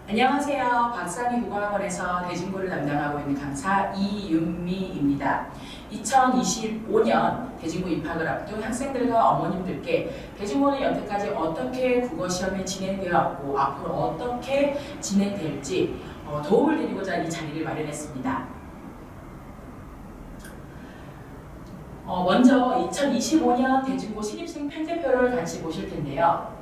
안녕하세요. 박사미 국어학원에서 대중고를 담당하고 있는 강사 이윤미입니다. 2025년 대중고 입학을 앞둔 학생들과 어머님들께 대중고는 여태까지 어떻게 국어시험이 진행되어 왔고 앞으로 어떻게 진행될지 도움을 드리고자 이 자리를 마련했습니다. 먼저 2025년 대중고 신입생 편제표를 같이 보실 텐데요.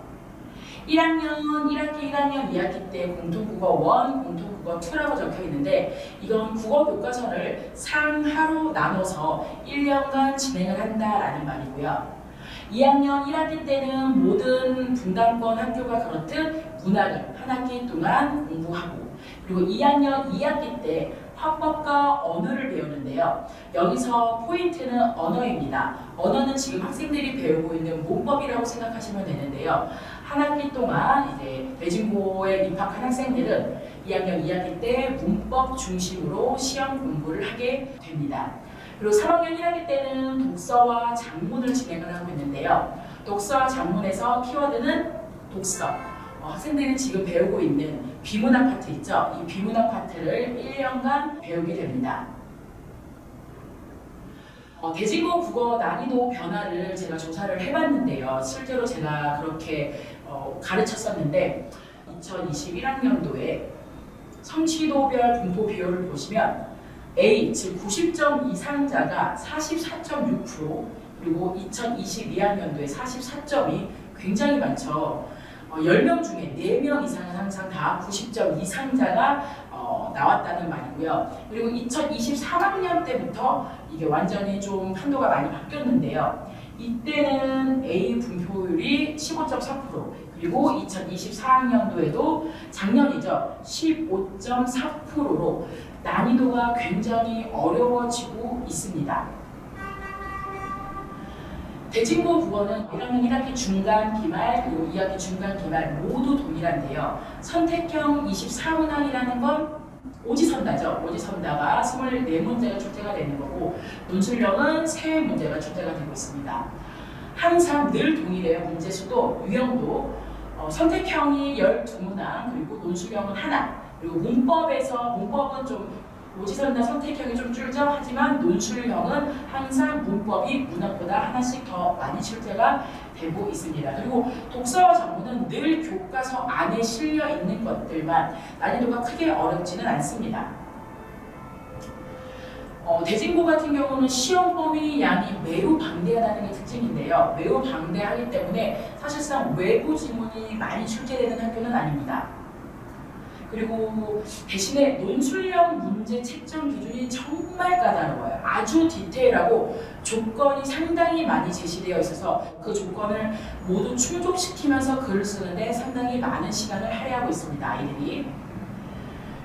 1학년 1학기 1학년 2학기 때 공통국어 1, 공통국어 2라고 적혀 있는데 이건 국어 교과서를 상하로 나눠서 1년간 진행을 한다라는 말이고요. 2학년 1학기 때는 모든 분담권 학교가 그렇듯 문학을 한 학기 동안 공부하고, 그리고 2학년 2학기 때 화법과 언어를 배우는데요. 여기서 포인트는 언어입니다. 언어는 지금 학생들이 배우고 있는 문법이라고 생각하시면 되는데요. 한 학기 동안 이제 대중고에 입학한 학생들은 2학년 2학기 때 문법 중심으로 시험 공부를 하게 됩니다. 그리고 3학년 1학기 때는 독서와 작문을 진행을 하고 있는데요. 독서와 작문에서 키워드는 독서. 학생들이 지금 배우고 있는 비문학 파트 있죠? 이 비문학 파트를 1년간 배우게 됩니다. 대진고 국어 난이도 변화를 제가 조사를 해봤는데요. 실제로 제가 그렇게 가르쳤었는데 2021학년도에 성취도별 분포 비율을 보시면 A, 즉 90점 이상자가 44.6%, 그리고 2022학년도에 44점이 굉장히 많죠. 10명 중에 4명 이상은 항상 다 90점 이상자가 나왔다는 말이고요. 그리고 2023학년 때부터 이게 완전히 좀 판도가 많이 바뀌었는데요. 이때는 A 분포율이 15.4%, 그리고 2024학년도에도 작년이죠. 15.4%로 난이도가 굉장히 어려워지고 있습니다. 대진고 국어는 1학년 1학기 중간 기말 그리고 2학기 중간 기말 모두 동일한데요. 선택형 24문항이라는 건 오지선다죠. 오지선다가 24문제가 출제가 되는 거고, 논술형은 3문제가 출제가 되고 있습니다. 항상 늘 동일해요. 문제수도 유형도. 선택형이 12문항, 그리고 논술형은 하나, 그리고 문법은 좀 오지선다 선택형이 좀 줄죠. 하지만 논술형은 항상 문법이 문학보다 하나씩 더 많이 출제가 되고 있습니다. 그리고 독서와 작문은 늘 교과서 안에 실려 있는 것들만 난이도가 크게 어렵지는 않습니다. 대진고 같은 경우는 시험 범위 양이 매우 방대하다는 게 특징인데요. 매우 방대하기 때문에 사실상 외부 지문이 많이 출제되는 학교는 아닙니다. 그리고 대신에 논술형 문제 채점 기준이 정말 까다로워요. 아주 디테일하고 조건이 상당히 많이 제시되어 있어서 그 조건을 모두 충족시키면서 글을 쓰는데 상당히 많은 시간을 할애하고 있습니다, 아이들이.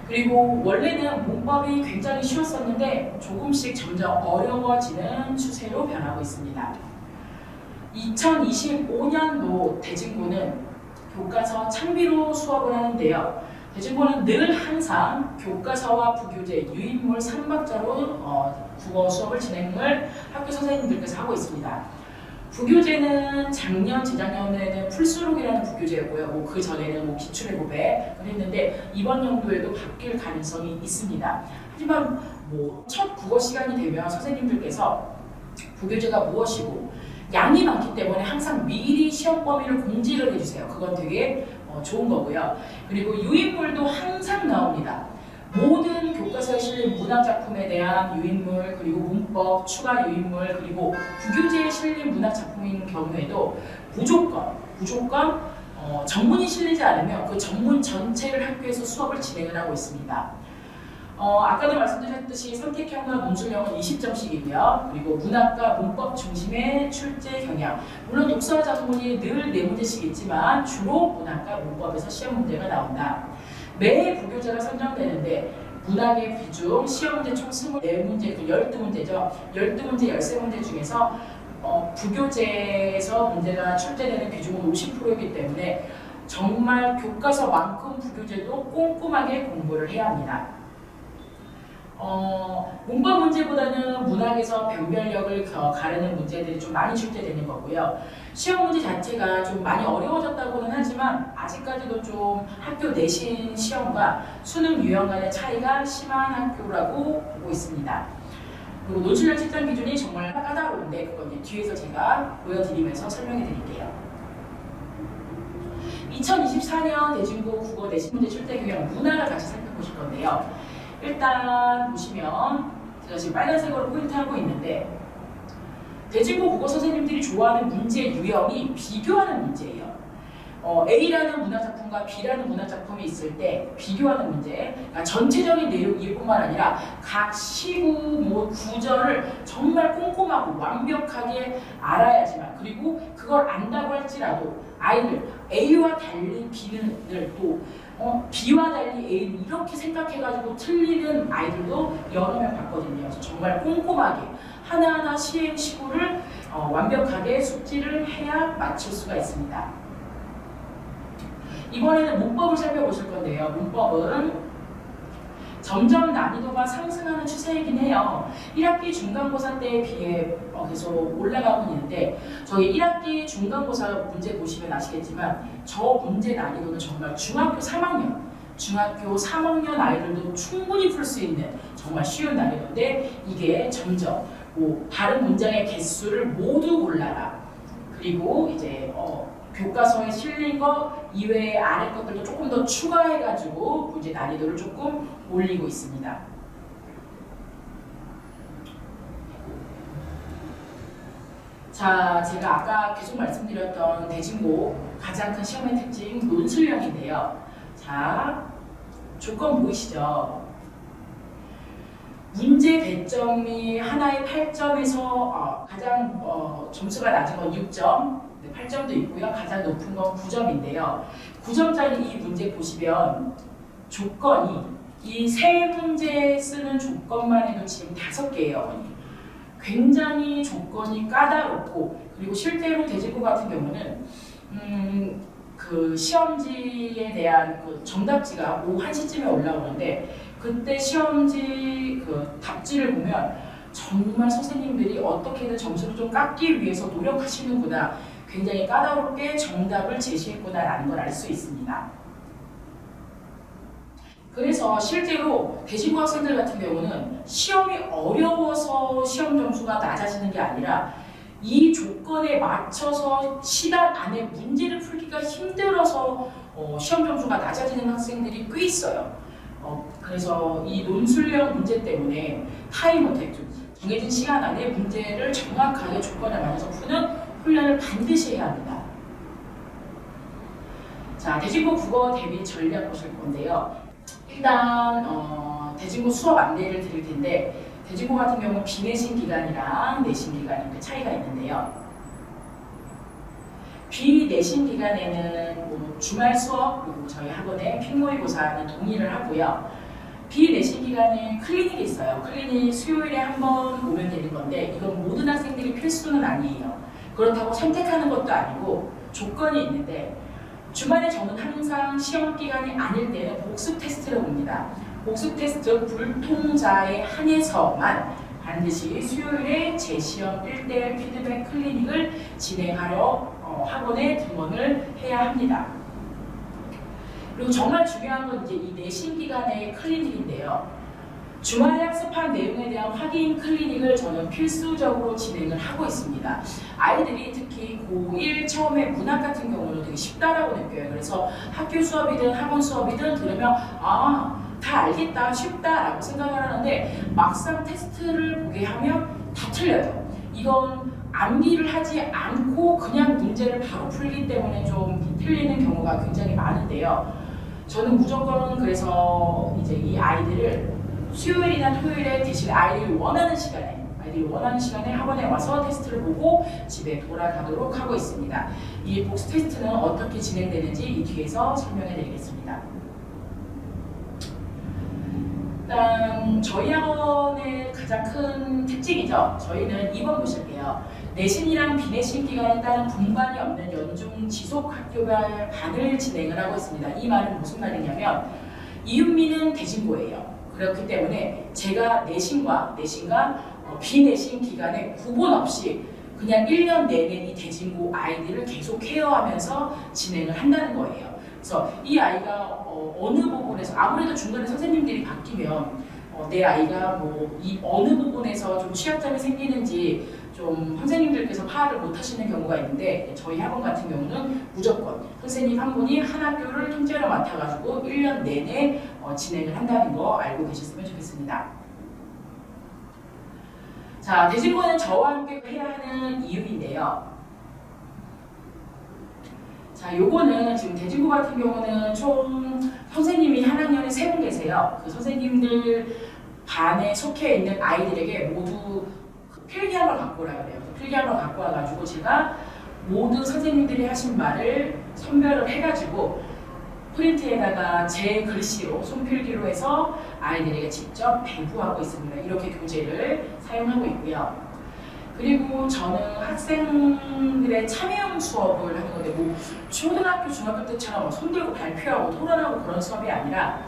그리고 원래는 문법이 굉장히 쉬웠었는데 조금씩 점점 어려워지는 추세로 변하고 있습니다. 2025년도 대진고는 교과서 창비로 수업을 하는데요. 대진고는 늘 항상 교과서와 부교재, 유인물 3박자로 국어 수업을 진행을 학교 선생님들께서 하고 있습니다. 부교재는 작년, 재작년에는 풀수록이라는 부교재였고요. 그 전에는 기출의 고백을 했는데 이번 연도에도 바뀔 가능성이 있습니다. 하지만 첫 국어 시간이 되면 선생님들께서 부교재가 무엇이고 양이 많기 때문에 항상 미리 시험 범위를 공지를 해주세요. 그건 되게 좋은 거고요. 그리고 유인물도 항상 나옵니다. 모든 교과서에 실린 문학작품에 대한 유인물, 그리고 문법, 추가 유인물, 그리고 부교재에 실린 문학작품인 경우에도 무조건 전문이 실리지 않으면 그 전문 전체를 학교에서 수업을 진행을 하고 있습니다. 아까도 말씀드렸듯이 선택형과 논술형은 20점씩이고요. 그리고 문학과 문법 중심의 출제 경향. 물론 독서와 작문이 늘 4문제씩 있지만 주로 문학과 문법에서 시험 문제가 나온다. 매 부교재가 선정되는데 문학의 비중, 시험 문제 총 24문제, 12문제죠. 12문제, 13문제 중에서 부교재에서 문제가 출제되는 비중은 50%이기 때문에 정말 교과서만큼 부교재도 꼼꼼하게 공부를 해야 합니다. 문법 문제보다는 문학에서 변별력을 가르는 문제들이 좀 많이 출제되는 거고요. 시험 문제 자체가 좀 많이 어려워졌다고는 하지만 아직까지도 좀 학교 내신 시험과 수능 유형 간의 차이가 심한 학교라고 보고 있습니다. 그리고 논술형 측정 기준이 정말 까다로운데 그건 이제 뒤에서 제가 보여드리면서 설명해 드릴게요. 2024년 대진고 국어 내신 문제 출제 교양 문화를 같이 살펴보실 건데요. 일단 보시면 제가 지금 빨간색으로 포인트하고 있는데 대진고 국어 선생님들이 좋아하는 문제 유형이 비교하는 문제예요. A라는 문학작품과 B라는 문학작품이 있을 때 비교하는 문제, 그러니까 전체적인 내용일 뿐만 아니라 각 시구, 구절을 정말 꼼꼼하고 완벽하게 알아야지만, 그리고 그걸 안다고 할지라도 아이들 A와 달리 B를 또 B와 달리 A를 이렇게 생각해가지고 틀리는 아이들도 여러 명 봤거든요. 그래서 정말 꼼꼼하게 하나하나 시행 시구를 완벽하게 숙지를 해야 맞출 수가 있습니다. 이번에는 문법을 살펴보실 건데요. 문법은 점점 난이도가 상승하는 추세이긴 해요. 1학기 중간고사 때에 비해 계속 올라가고 있는데 저희 1학기 중간고사 문제 보시면 아시겠지만 저 문제 난이도는 정말 중학교 3학년 아이들도 충분히 풀 수 있는 정말 쉬운 난이도인데 이게 점점 다른 문장의 개수를 모두 골라라. 그리고 이제 교과서에 실린 것 이외의 아래 것들도 조금 더 추가해가지고 문제 난이도를 조금 올리고 있습니다. 자, 제가 아까 계속 말씀드렸던 대진고 가장 큰 시험의 특징 논술형인데요. 자, 조건 보이시죠? 문제 배점이 하나에 8점에서 가장 점수가 낮은 건 6점, 8점도 있고요. 가장 높은 건 9점인데요. 9점짜리 이 문제 보시면 조건이 이 세 문제 쓰는 조건만 해도 지금 5개예요. 굉장히 조건이 까다롭고 그리고 실제로 대진고 같은 경우는 그 시험지에 대한 그 정답지가 오후 1시쯤에 올라오는데 그때 시험지 그 답지를 보면 정말 선생님들이 어떻게든 점수를 좀 깎기 위해서 노력하시는구나, 굉장히 까다롭게 정답을 제시했구나라는 걸 알 수 있습니다. 그래서 실제로 대진고 학생들 같은 경우는 시험이 어려워서 시험 점수가 낮아지는 게 아니라 이 조건에 맞춰서 시간 안에 문제를 풀기가 힘들어서 시험 점수가 낮아지는 학생들이 꽤 있어요. 그래서 이 논술형 문제 때문에 타임 어택, 정해진 시간 안에 문제를 정확하게 조건에 맞춰서 푸는 훈련을 반드시 해야 합니다. 자, 대진고 국어 대비 전략 보실 건데요. 일단 대진고 수업 안내를 드릴 텐데 대진고 같은 경우는 비내신 기간이랑 내신 기간 이렇게 차이가 있는데요. 비내신 기간에는 주말 수업 그리고 저희 학원의 픽모의고사는 동의를 하고요. 비내신 기간에 클리닉이 있어요. 클리닉 수요일에 한 번 오면 되는 건데 이건 모든 학생들이 필수는 아니에요. 그렇다고 선택하는 것도 아니고 조건이 있는데 주말에 저는 항상 시험 기간이 아닐 때는 복습 테스트를 봅니다. 복습 테스트 불통자에 한해서만 반드시 수요일에 재시험 1대1 피드백 클리닉을 진행하러 학원에 등원을 해야 합니다. 그리고 정말 중요한 건 이제 이 내신 기간의 클리닉인데요. 주말에 학습한 내용에 대한 확인 클리닉을 저는 필수적으로 진행을 하고 있습니다. 아이들이 특히 고1 처음에 문학 같은 경우는 되게 쉽다라고 느껴요. 그래서 학교 수업이든 학원 수업이든 들으면 다 알겠다, 쉽다라고 생각을 하는데 막상 테스트를 보게 하면 다 틀려요. 이건 암기를 하지 않고 그냥 문제를 바로 풀기 때문에 좀 틀리는 경우가 굉장히 많은데요. 저는 무조건 그래서 이제 이 아이들을 수요일이나 토요일에 대신 아이들이 원하는 시간에 학원에 와서 테스트를 보고 집에 돌아가도록 하고 있습니다. 이 복습 테스트는 어떻게 진행되는지 이 뒤에서 설명해 드리겠습니다. 일단 저희 학원의 가장 큰 특징이죠. 저희는 2번 보실게요. 내신이랑 비내신 기간에 따른 분반이 없는 연중 지속 학교별 반을 진행을 하고 있습니다. 이 말은 무슨 말이냐면 이윤미는 대진고예요. 그렇기 때문에 제가 내신과 비내신 기간에 구분 없이 그냥 1년 내내 이 대진고 아이들을 계속 케어하면서 진행을 한다는 거예요. 그래서 이 아이가 어느 부분에서 아무래도 중간에 선생님들이 바뀌면 내 아이가 뭐 이 어느 부분에서 좀 취약점이 생기는지 좀 선생님들께서 파악을 못 하시는 경우가 있는데 저희 학원 같은 경우는 무조건 선생님 한 분이 한 학교를 통째로 맡아가지고 1년 내내 진행을 한다는 거 알고 계셨으면 좋겠습니다. 자, 대진고는 저와 함께 해야 하는 이유인데요. 자, 요거는 지금 대진고 같은 경우는 총 선생님이 한 학년에 3분 계세요. 그 선생님들 반에 속해 있는 아이들에게 모두 필기함을 갖고 오라 그래요. 필기함을 갖고 와가지고 제가 모든 선생님들이 하신 말을 선별을 해가지고 프린트에다가 제 글씨로 손필기로 해서 아이들에게 직접 배부하고 있습니다. 이렇게 교재를 사용하고 있고요. 그리고 저는 학생들의 참여형 수업을 하는 건데 뭐 초등학교, 중학교 때처럼 손 들고 발표하고 토론하고 그런 수업이 아니라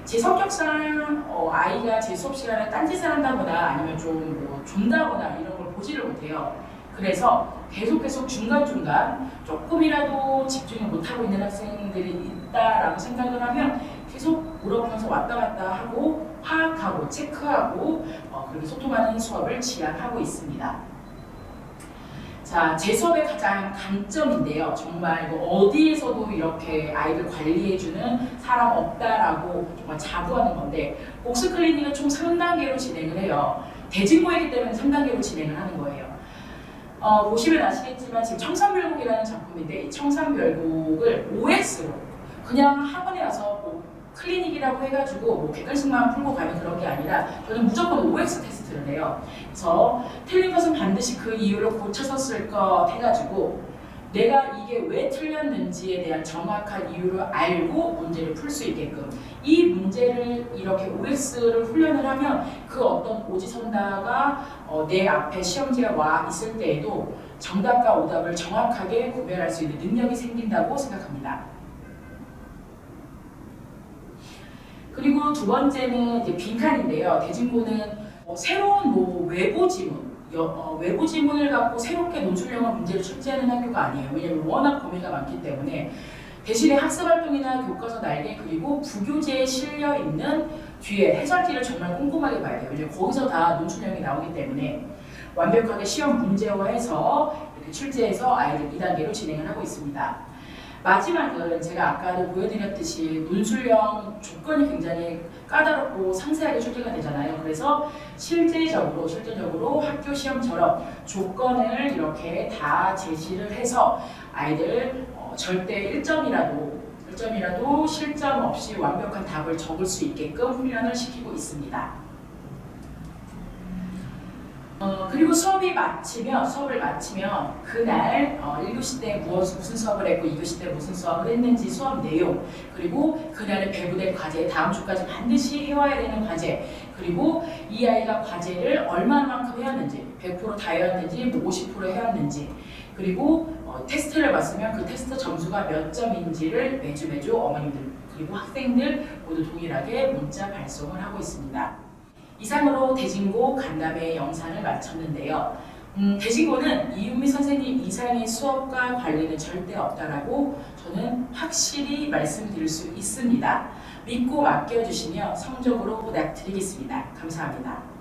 제 성격상 아이가 제 수업 시간에 딴짓을 한다거나 아니면 좀 존다거나 이런 걸 보지를 못해요. 그래서 계속 중간중간 조금이라도 집중을 못하고 있는 학생들이 있다라고 생각을 하면 계속 물어보면서 왔다 갔다 하고 파악하고 체크하고 그렇게 소통하는 수업을 지향하고 있습니다. 자, 제 수업의 가장 강점인데요. 정말 어디에서도 이렇게 아이들 관리해주는 사람 없다라고 정말 자부하는 건데 복수 클리닉은 총 3단계로 진행을 해요. 대진고이기 때문에 3단계로 진행을 하는 거예요. 보시면 아시겠지만 지금 청산별곡이라는 작품인데 이 청산별곡을 OX로 그냥 학원에 와서 뭐 클리닉이라고 해가지고 뭐 객관식만 풀고 가는 그런 게 아니라 저는 무조건 OX 테스트를 해요. 그래서 틀린 것은 반드시 그 이유를 고쳐서 쓸 것 해가지고 내가 이게 왜 틀렸는지에 대한 정확한 이유를 알고 문제를 풀 수 있게끔 이 문제를 이렇게 OX를 훈련을 하면 그 어떤 오지선다가 내 앞에 시험지가 와 있을 때에도 정답과 오답을 정확하게 구별할 수 있는 능력이 생긴다고 생각합니다. 그리고 두 번째는 이제 빈칸인데요. 대진고는 새로운 외부 지문, 외부 지문을 갖고 새롭게 논술형의 문제를 출제하는 학교가 아니에요. 왜냐하면 워낙 범위가 많기 때문에 대신에 학습활동이나 교과서 날개 그리고 부교재에 실려 있는 뒤에 해설지를 정말 꼼꼼하게 봐야 돼요. 왜냐하면 거기서 다 논술형이 나오기 때문에 완벽하게 시험 문제화해서 이렇게 출제해서 아이들 2단계로 진행을 하고 있습니다. 마지막은 제가 아까도 보여드렸듯이 논술형 조건이 굉장히 까다롭고 상세하게 출제가 되잖아요. 그래서 실제적으로 학교 시험처럼 조건을 이렇게 다 제시를 해서 아이들 절대 1점이라도 실점 없이 완벽한 답을 적을 수 있게끔 훈련을 시키고 있습니다. 그리고 수업을 마치면 그날 1교시 때 무슨 수업을 했고 2교시 때 무슨 수업을 했는지 수업 내용 그리고 그날에 배부된 과제 다음 주까지 반드시 해와야 되는 과제 그리고 이 아이가 과제를 얼마만큼 해왔는지 100% 다 해왔는지 50% 해왔는지 그리고 테스트를 봤으면 그 테스트 점수가 몇 점인지를 매주 어머님들 그리고 학생들 모두 동일하게 문자 발송을 하고 있습니다. 이상으로 대진고 간담회 영상을 마쳤는데요. 대진고는 이은미 선생님 이상의 수업과 관련은 절대 없다라고 저는 확실히 말씀드릴 수 있습니다. 믿고 맡겨주시며 성적으로 보답드리겠습니다. 감사합니다.